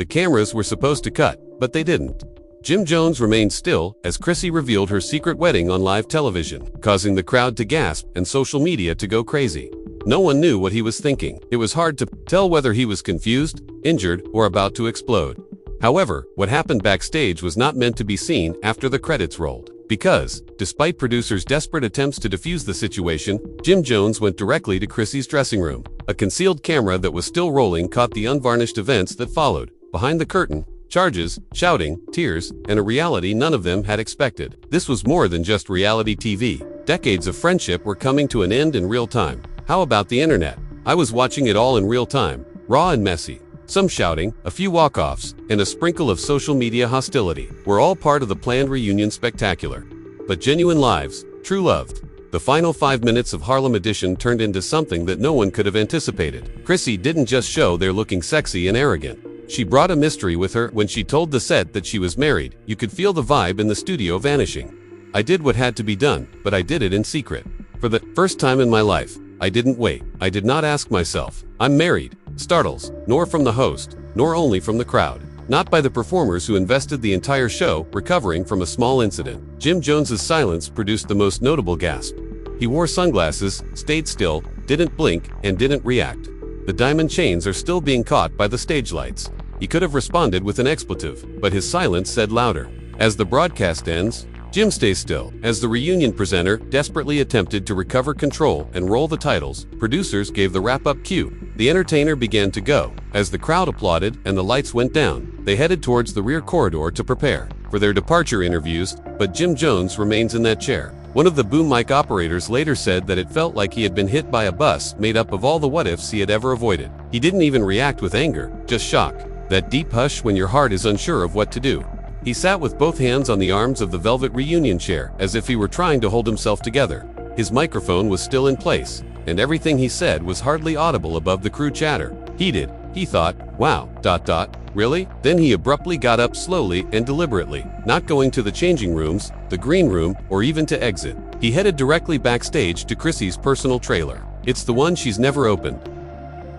The cameras were supposed to cut, but they didn't. Jim Jones remained still as Chrissy revealed her secret wedding on live television, causing the crowd to gasp and social media to go crazy. No one knew what he was thinking. It was hard to tell whether he was confused, injured, or about to explode. However, what happened backstage was not meant to be seen after the credits rolled. Because, despite producers' desperate attempts to defuse the situation, Jim Jones went directly to Chrissy's dressing room. A concealed camera that was still rolling caught the unvarnished events that followed. Behind the curtain, charges, shouting, tears, and a reality none of them had expected. This was more than just reality TV. Decades of friendship were coming to an end in real time. How about the internet? I was watching it all in real time, raw and messy. Some shouting, a few walk-offs, and a sprinkle of social media hostility were all part of the planned reunion spectacular. But genuine lives, true love. The final 5 minutes of Harlem Edition turned into something that no one could have anticipated. Chrissy didn't just show they're looking sexy and arrogant. She brought a mystery with her. When she told the set that she was married, you could feel the vibe in the studio vanishing. I did what had to be done, but I did it in secret. For the first time in my life, I didn't wait. I did not ask myself, I'm married. Startles, nor from the host, nor only from the crowd. Not by the performers who invested the entire show recovering from a small incident. Jim Jones's silence produced the most notable gasp. He wore sunglasses, stayed still, didn't blink, and didn't react. The diamond chains are still being caught by the stage lights. He could have responded with an expletive, but his silence said louder. As the broadcast ends, Jim stays still. As the reunion presenter desperately attempted to recover control and roll the titles, producers gave the wrap-up cue. The entertainer began to go. As the crowd applauded and the lights went down, they headed towards the rear corridor to prepare for their departure interviews, but Jim Jones remains in that chair. One of the boom mic operators later said that it felt like he had been hit by a bus made up of all the what-ifs he had ever avoided. He didn't even react with anger, just shock. That deep hush when your heart is unsure of what to do. He sat with both hands on the arms of the velvet reunion chair, as if he were trying to hold himself together. His microphone was still in place, and everything he said was hardly audible above the crew chatter. He thought, wow, ... Really? Then he abruptly got up slowly and deliberately, not going to the changing rooms, the green room, or even to exit. He headed directly backstage to Chrissy's personal trailer. It's the one she's never opened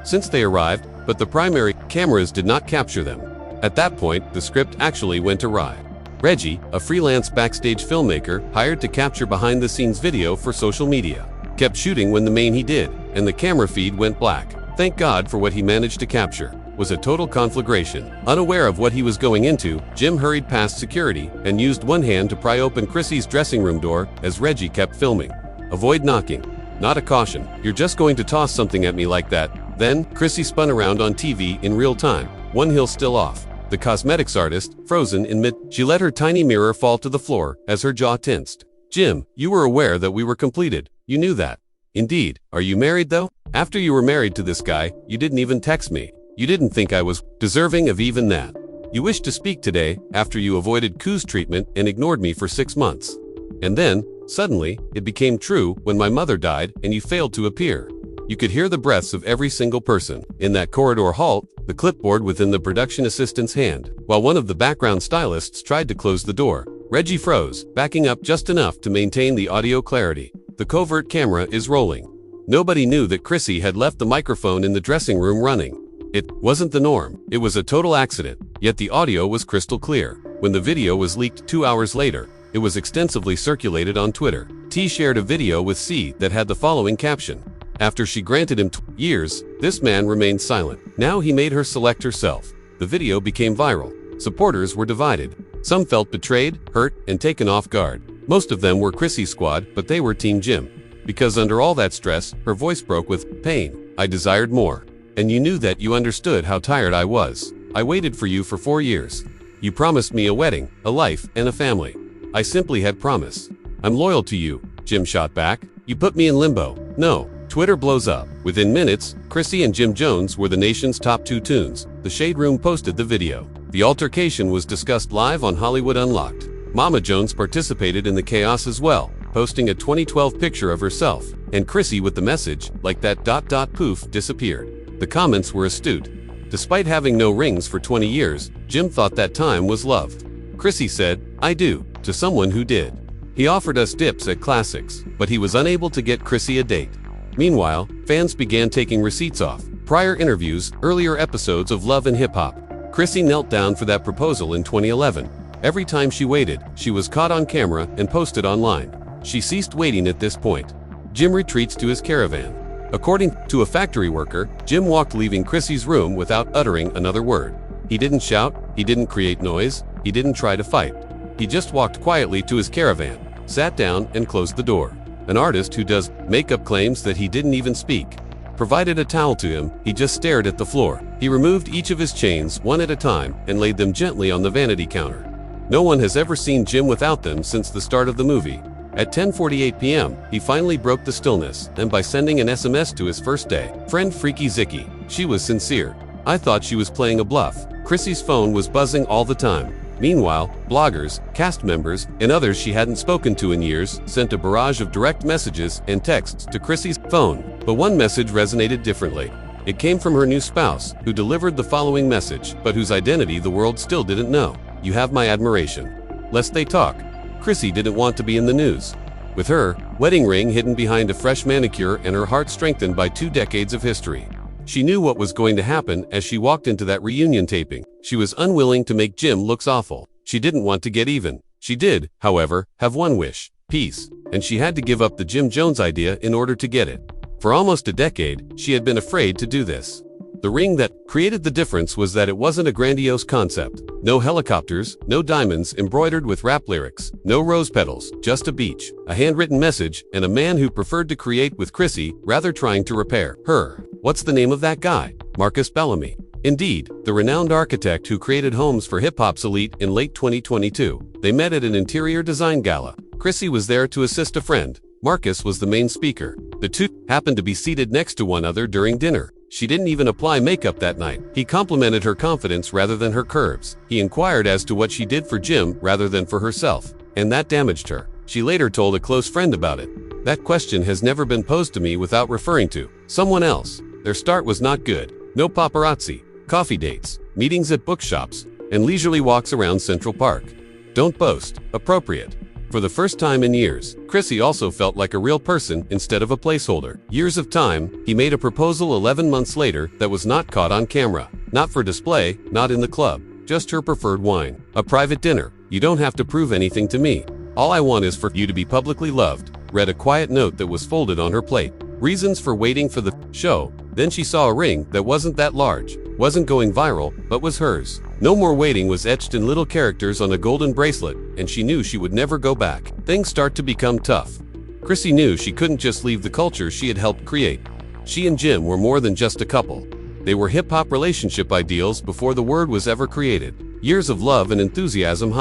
since they arrived, but the primary cameras did not capture them. At that point, the script actually went awry. Reggie, a freelance backstage filmmaker hired to capture behind-the-scenes video for social media, kept shooting when the main he did, and the camera feed went black. Thank God for what he managed to capture. Was a total conflagration. Unaware of what he was going into, Jim hurried past security and used one hand to pry open Chrissy's dressing room door as Reggie kept filming. Avoid knocking. Not a caution. You're just going to toss something at me like that. Then, Chrissy spun around on TV in real time, one heel still off. The cosmetics artist, frozen in mid, she let her tiny mirror fall to the floor as her jaw tensed. Jim, you were aware that we were completed. You knew that. Indeed. Are you married though? After you were married to this guy, you didn't even text me. You didn't think I was deserving of even that. You wished to speak today after you avoided Koo's treatment and ignored me for 6 months. And then, suddenly, it became true when my mother died and you failed to appear. You could hear the breaths of every single person in that corridor halt, the clipboard within the production assistant's hand, while one of the background stylists tried to close the door. Reggie froze, backing up just enough to maintain the audio clarity. The covert camera is rolling. Nobody knew that Chrissy had left the microphone in the dressing room running. It wasn't the norm. It was a total accident, yet the audio was crystal clear. When the video was leaked 2 hours later, it was extensively circulated on Twitter. T shared a video with C that had the following caption. After she granted him years, this man remained silent. Now he made her select herself. The video became viral. Supporters were divided. Some felt betrayed, hurt, and taken off guard. Most of them were Chrissy's squad, but they were Team Jim. Because under all that stress, her voice broke with pain. I desired more. And you knew that. You understood how tired I was. I waited for you for 4 years. You promised me a wedding, a life, and a family. I simply had promise. I'm loyal to you, Jim shot back. You put me in limbo. No. Twitter blows up. Within minutes, Chrissy and Jim Jones were the nation's top 2 tunes. The Shade Room posted the video. The altercation was discussed live on Hollywood Unlocked. Mama Jones participated in the chaos as well, posting a 2012 picture of herself, and Chrissy with the message, like that ... poof, disappeared. The comments were astute. Despite having no rings for 20 years, Jim thought that time was love. Chrissy said, I do, to someone who did. He offered us dips at classics, but he was unable to get Chrissy a date. Meanwhile, fans began taking receipts off prior interviews, earlier episodes of Love and Hip Hop. Chrissy knelt down for that proposal in 2011. Every time she waited, she was caught on camera and posted online. She ceased waiting at this point. Jim retreats to his caravan. According to a factory worker, Jim walked leaving Chrissy's room without uttering another word. He didn't shout, he didn't create noise, he didn't try to fight. He just walked quietly to his caravan, sat down and closed the door. An artist who does makeup claims that he didn't even speak. Provided a towel to him, he just stared at the floor. He removed each of his chains one at a time and laid them gently on the vanity counter. No one has ever seen Jim without them since the start of the movie. At 10:48 p.m., he finally broke the stillness, and by sending an SMS to his first day friend Freaky Zicky. She was sincere. I thought she was playing a bluff. Chrissy's phone was buzzing all the time. Meanwhile, bloggers, cast members, and others she hadn't spoken to in years sent a barrage of direct messages and texts to Chrissy's phone. But one message resonated differently. It came from her new spouse, who delivered the following message, but whose identity the world still didn't know. "You have my admiration." Lest they talk. Chrissy didn't want to be in the news. With her wedding ring hidden behind a fresh manicure and her heart strengthened by 2 decades of history, she knew what was going to happen as she walked into that reunion taping. She was unwilling to make Jim look awful. She didn't want to get even. She did, however, have one wish: peace. And she had to give up the Jim Jones idea in order to get it. For almost a decade, she had been afraid to do this. The ring that created the difference was that it wasn't a grandiose concept. No helicopters, no diamonds embroidered with rap lyrics, no rose petals, just a beach, a handwritten message, and a man who preferred to create with Chrissy rather trying to repair her. What's the name of that guy? Marcus Bellamy. Indeed, the renowned architect who created homes for hip-hop's elite in late 2022. They met at an interior design gala. Chrissy was there to assist a friend. Marcus was the main speaker. The two happened to be seated next to one another during dinner. She didn't even apply makeup that night. He complimented her confidence rather than her curves. He inquired as to what she did for Jim rather than for herself, and that damaged her. She later told a close friend about it. "That question has never been posed to me without referring to someone else." Their start was not good. No paparazzi, coffee dates, meetings at bookshops, and leisurely walks around Central Park. Don't boast. Appropriate. For the first time in years, Chrissy also felt like a real person instead of a placeholder. Years of time, he made a proposal 11 months later that was not caught on camera. Not for display, not in the club, just her preferred wine. A private dinner. "You don't have to prove anything to me. All I want is for you to be publicly loved," read a quiet note that was folded on her plate. Reasons for waiting for the show. Then she saw a ring that wasn't that large, wasn't going viral, but was hers. "No more waiting" was etched in little characters on a golden bracelet, and she knew she would never go back. Things start to become tough. Chrissy knew she couldn't just leave the culture she had helped create. She and Jim were more than just a couple. They were hip-hop relationship ideals before the word was ever created. Years of love and enthusiasm.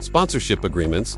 Sponsorship agreements,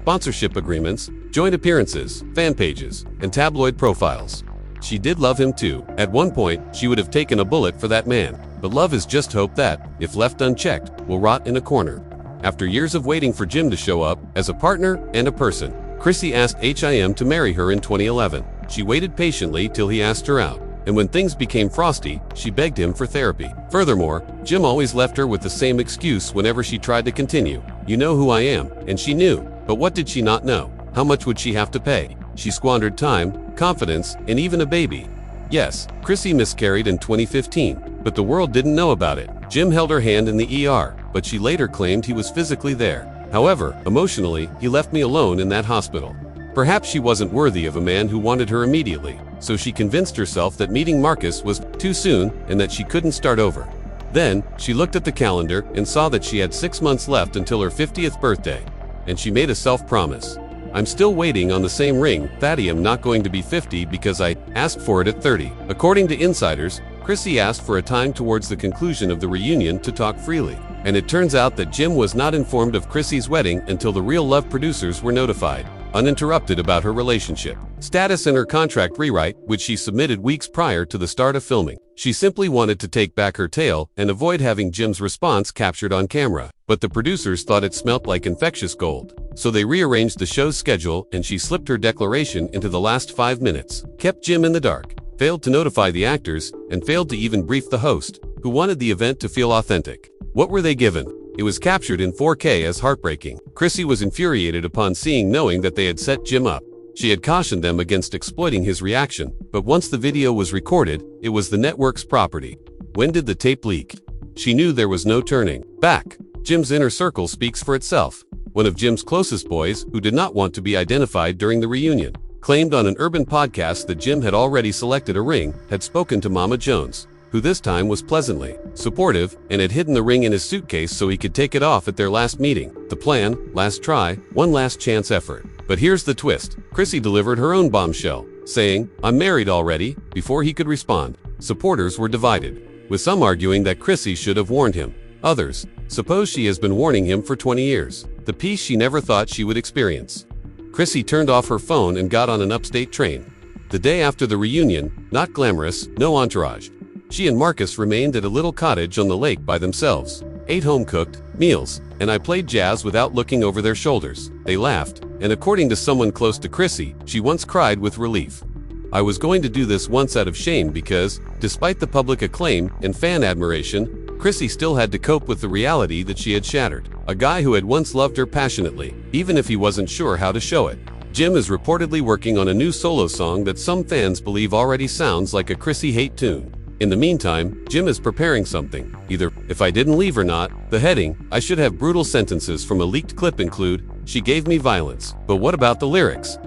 joint appearances, fan pages, and tabloid profiles. She did love him too. At one point, she would have taken a bullet for that man. But love is just hope that, if left unchecked, will rot in a corner. After years of waiting for Jim to show up, as a partner and a person, Chrissy asked him to marry her in 2011. She waited patiently till he asked her out. And when things became frosty, she begged him for therapy. Furthermore, Jim always left her with the same excuse whenever she tried to continue. "You know who I am." And she knew. But what did she not know? How much would she have to pay? She squandered time, confidence, and even a baby. Yes, Chrissy miscarried in 2015, but the world didn't know about it. Jim held her hand in the ER, but she later claimed he was physically there. However, emotionally, he left me alone in that hospital. Perhaps she wasn't worthy of a man who wanted her immediately, so she convinced herself that meeting Marcus was too soon and that she couldn't start over. Then, she looked at the calendar and saw that she had 6 months left until her 50th birthday, and she made a self-promise. "I'm still waiting on the same ring, Thaddy. I'm not going to be 50 because I asked for it at 30. According to insiders, Chrissy asked for a time towards the conclusion of the reunion to talk freely. And it turns out that Jim was not informed of Chrissy's wedding until the Real Love producers were notified, uninterrupted about her relationship status and her contract rewrite, which she submitted weeks prior to the start of filming. She simply wanted to take back her tale and avoid having Jim's response captured on camera. But the producers thought it smelt like infectious gold. So they rearranged the show's schedule and she slipped her declaration into the last 5 minutes, kept Jim in the dark, failed to notify the actors, and failed to even brief the host, who wanted the event to feel authentic. What were they given? It was captured in 4K as heartbreaking. Chrissy was infuriated upon knowing that they had set Jim up. She had cautioned them against exploiting his reaction, but once the video was recorded, it was the network's property. When did the tape leak? She knew there was no turning. Back. Jim's inner circle speaks for itself. One of Jim's closest boys, who did not want to be identified during the reunion, claimed on an urban podcast that Jim had already selected a ring, had spoken to Mama Jones, who this time was pleasantly supportive, and had hidden the ring in his suitcase so he could take it off at their last meeting. The plan, last try, one last chance effort. But here's the twist. Chrissy delivered her own bombshell, saying, "I'm married already," before he could respond. Supporters were divided, with some arguing that Chrissy should have warned him. Others, suppose she has been warning him for 20 years. The peace she never thought she would experience. Chrissy turned off her phone and got on an upstate train. The day after the reunion, not glamorous, no entourage. She and Marcus remained at a little cottage on the lake by themselves, ate home-cooked meals, and I played jazz without looking over their shoulders. They laughed, and according to someone close to Chrissy, she once cried with relief. I was going to do this once out of shame because, despite the public acclaim and fan admiration, Chrissy still had to cope with the reality that she had shattered a guy who had once loved her passionately, even if he wasn't sure how to show it. Jim is reportedly working on a new solo song that some fans believe already sounds like a Chrissy hate tune. In the meantime, Jim is preparing something. Either, "If I didn't leave or not," the heading, "I should have brutal sentences" from a leaked clip include, "She gave me violence." But what about the lyrics?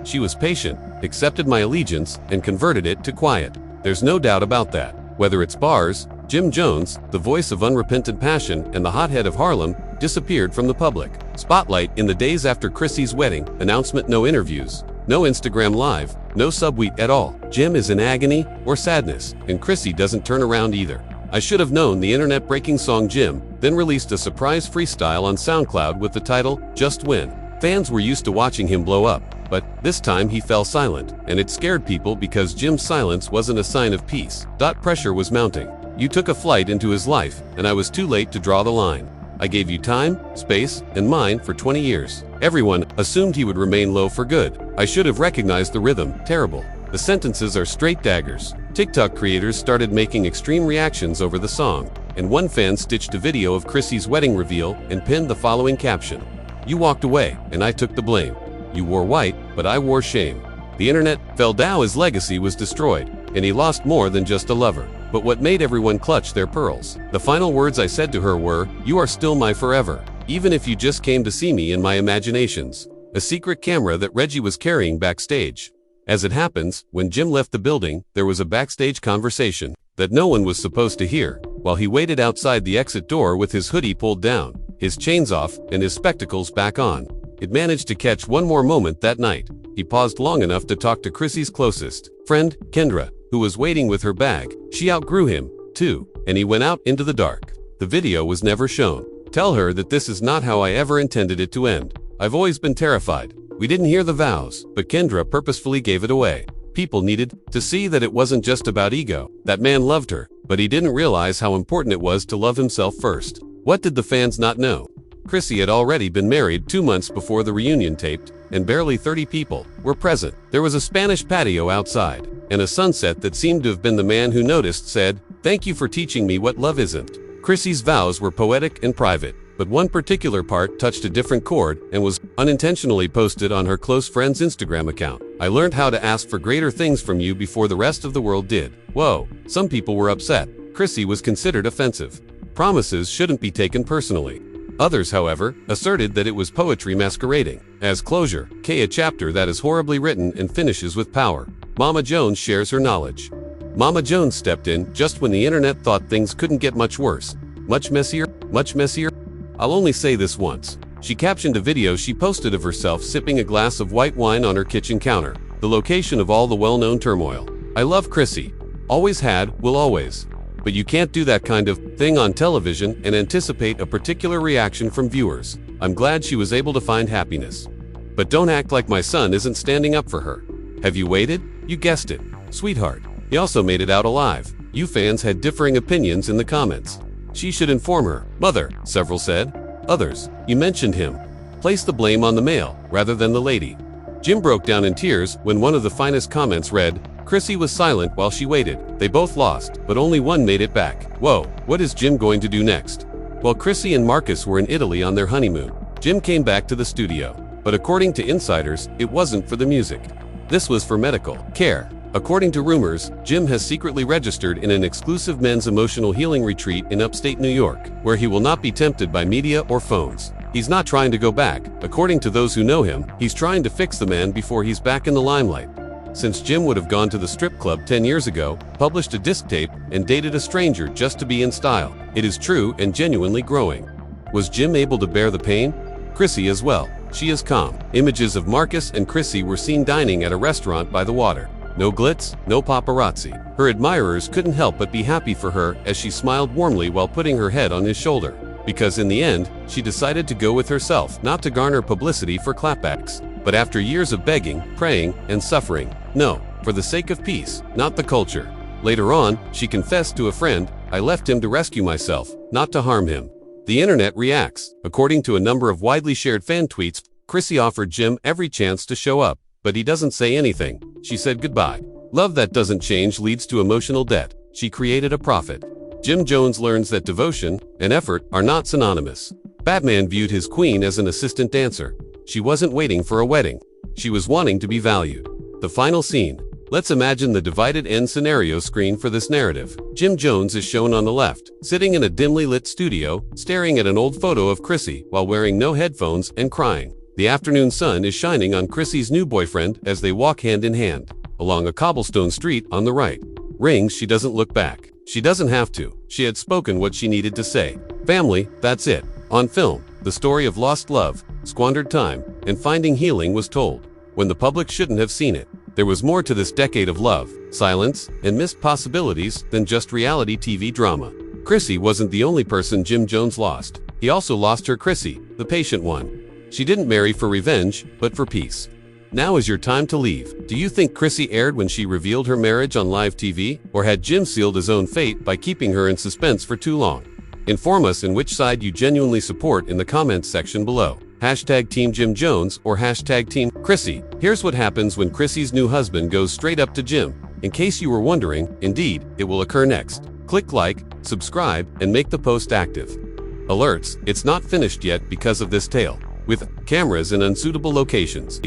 "She was patient, accepted my allegiance, and converted it to quiet." There's no doubt about that. Whether it's bars, Jim Jones, the voice of unrepentant passion and the hothead of Harlem, disappeared from the public spotlight in the days after Chrissy's wedding announcement. No interviews, no Instagram Live, no subtweet at all. Jim is in agony or sadness, and Chrissy doesn't turn around either. I should have known. The internet-breaking song Jim then released a surprise freestyle on SoundCloud with the title, "Just Win." Fans were used to watching him blow up, but this time he fell silent, and it scared people because Jim's silence wasn't a sign of peace. Pressure was mounting. "You took a flight into his life, and I was too late to draw the line. I gave you time, space, and mine for 20 years. Everyone assumed he would remain low for good. I should have recognized the rhythm." Terrible. The sentences are straight daggers. TikTok creators started making extreme reactions over the song, and one fan stitched a video of Chrissy's wedding reveal and pinned the following caption: "You walked away, and I took the blame. You wore white, but I wore shame." The internet fell down. His legacy was destroyed, and he lost more than just a lover. But what made everyone clutch their pearls? The final words I said to her were, "You are still my forever, even if you just came to see me in my imaginations." A secret camera that Reggie was carrying backstage. As it happens, when Jim left the building, there was a backstage conversation that no one was supposed to hear, while he waited outside the exit door with his hoodie pulled down, his chains off, and his spectacles back on. It managed to catch one more moment that night. He paused long enough to talk to Chrissy's closest friend, Kendra, who was waiting with her bag. She outgrew him, too, and he went out into the dark. The video was never shown. "Tell her that this is not how I ever intended it to end. I've always been terrified." We didn't hear the vows, but Kendra purposefully gave it away. People needed to see that it wasn't just about ego. That man loved her, but he didn't realize how important it was to love himself first. What did the fans not know? Chrissy had already been married 2 months before the reunion taped, and barely 30 people were present. There was a Spanish patio outside, and a sunset that seemed to have been the man who noticed said, "Thank you for teaching me what love isn't." Chrissy's vows were poetic and private, but one particular part touched a different chord and was unintentionally posted on her close friend's Instagram account. "I learned how to ask for greater things from you before the rest of the world did." Whoa, some people were upset. Chrissy was considered offensive. Promises shouldn't be taken personally. Others, however, asserted that it was poetry masquerading as closure. A chapter that is horribly written and finishes with power. Mama Jones shares her knowledge. Mama Jones stepped in just when the internet thought things couldn't get much worse. Much messier, much messier. I'll only say this once. She captioned a video she posted of herself sipping a glass of white wine on her kitchen counter, the location of all the well-known turmoil. "I love Chrissy. Always had, will always. But you can't do that kind of thing on television and anticipate a particular reaction from viewers. I'm glad she was able to find happiness. But don't act like my son isn't standing up for her. Have you waited? You guessed it. Sweetheart." He also made it out alive. You fans had differing opinions in the comments. "She should inform her mother," several said. Others, "You mentioned him. Place the blame on the male rather than the lady." Jim broke down in tears when one of the finest comments read, "Chrissy was silent while she waited. They both lost, but only one made it back." Whoa, what is Jim going to do next? While Chrissy and Marcus were in Italy on their honeymoon, Jim came back to the studio. But according to insiders, it wasn't for the music. This was for medical care. According to rumors, Jim has secretly registered in an exclusive men's emotional healing retreat in upstate New York, where he will not be tempted by media or phones. He's not trying to go back. According to those who know him, he's trying to fix the man before he's back in the limelight. Since Jim would have gone to the strip club 10 years ago, published a disc tape, and dated a stranger just to be in style, it is true and genuinely growing. Was Jim able to bear the pain? Chrissy as well. She is calm. Images of Marcus and Chrissy were seen dining at a restaurant by the water. No glitz, no paparazzi. Her admirers couldn't help but be happy for her as she smiled warmly while putting her head on his shoulder. Because in the end, she decided to go with herself, not to garner publicity for clapbacks, but after years of begging, praying, and suffering. No, for the sake of peace, not the culture. Later on, she confessed to a friend, "I left him to rescue myself, not to harm him." The internet reacts. According to a number of widely shared fan tweets, Chrissy offered Jim every chance to show up, but he doesn't say anything. She said goodbye. Love that doesn't change leads to emotional debt. She created a prophet. Jim Jones learns that devotion and effort are not synonymous. Batman viewed his queen as an assistant dancer. She wasn't waiting for a wedding. She was wanting to be valued. The final scene. Let's imagine the divided end scenario screen for this narrative. Jim Jones is shown on the left, sitting in a dimly lit studio, staring at an old photo of Chrissy while wearing no headphones and crying. The afternoon sun is shining on Chrissy's new boyfriend as they walk hand in hand along a cobblestone street on the right. Rings, she doesn't look back. She doesn't have to. She had spoken what she needed to say. Family, that's it. On film, the story of lost love, squandered time, and finding healing was told. When the public shouldn't have seen it. There was more to this decade of love, silence, and missed possibilities than just reality TV drama. Chrissy wasn't the only person Jim Jones lost. He also lost her Chrissy, the patient one. She didn't marry for revenge, but for peace. Now is your time to leave. Do you think Chrissy erred when she revealed her marriage on live TV? Or had Jim sealed his own fate by keeping her in suspense for too long? Inform us in which side you genuinely support in the comments section below. Hashtag Team Jim Jones or hashtag Team Chrissy. Here's what happens when Chrissy's new husband goes straight up to Jim. In case you were wondering, indeed, it will occur next. Click like, subscribe, and make the post active. Alerts, it's not finished yet because of this tale. With cameras in unsuitable locations.